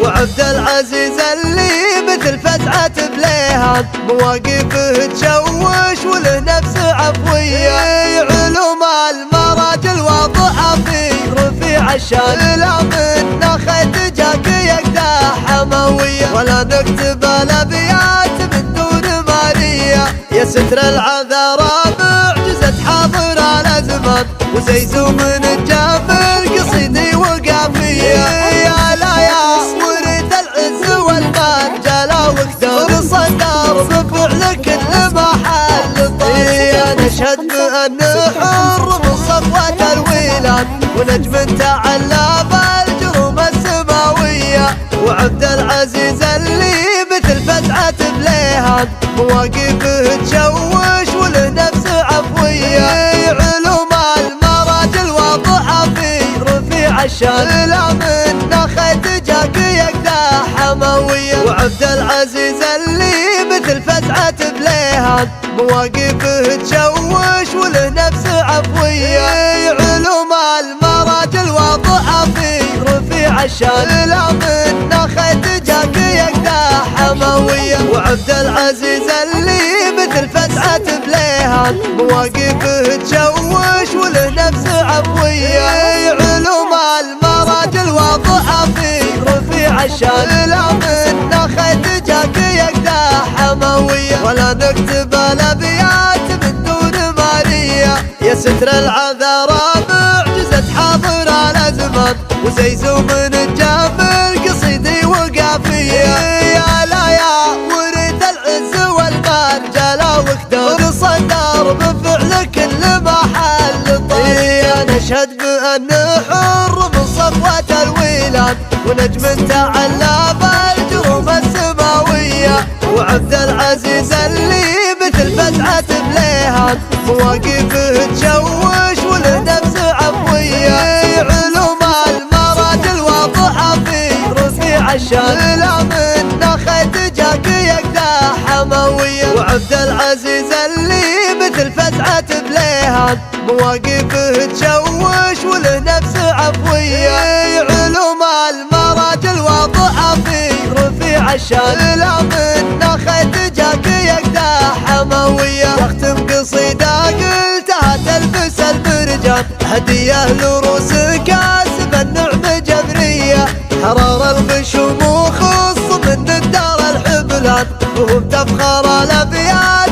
وعبد العزيز اللي مثل فزعة بليهان مواقفه تشوش وله نفس عفوية. علوم المراجل واضحة في رفيع الشان لا منا خيط جاك يقدح حموية ولا نكتب الابيات من دون مارية. يا ستر العذارى معجزة حاضر الازمان وزيزو من الجافر قصيدي وقافية. يا لا يا ورث العز والمال جلا وقدر صدر بفعل كل محل طريق. نشهد بأن حر من صفوة الولاد ونجم تعلى بالجروم السماوية. وعبد العزيز اللي مثل فزعة بليهان مواقفه تشوش وله نفس عفوية. علوم المراجل واضحة في رفيع الشان لا منا خيط جاك يقدح حموية. وعبد العزيز اللي مثل فزعة بليهان مواقفه تشوش وله نفس عفوية. علوم المراجل واضحة في رفيع الشان لا منا خيط جاك يقدح حموية. وعبد العزيز اللي مثل فزعة بليهان مواقفه تشوش وله نفس عفوية. علوم المراجل واضحة في رفيع الشان لا منا خيط جاك يقدح حموية ولا نكتب الابيات من دون مارية. يا ستر العذارى معجزة حاضر الازمان وزيزو من الجافر قصيدي وقافية. يا لا يا ورث العز والمال جلا وقدر صدر بفعل كل محل طريق. نشهد بأن حر من صفوة الولاد ونجم تعلى بالجروم السماوية. وعبد العزيز اللي مثل فزعة بليهان مواقفه تشوش وله نفس عفوية. علوم المراجل واضحة في رفيع الشان لا منا خيط جاك يقدح حموية. وعبد العزيز اللي مثل فزعة بليهان مواقفه تشوش وله نفس عفوية. علوم المراجل واضحة في رفيع الشان لا منا خيط جاك يقدح حموية. واختم قصيدة قلتها تلبس المرجان هدية لروس كاسب النعمة جبرية. حرار الغشوم وخص من الدار الحبلان وهم تفخر الابيات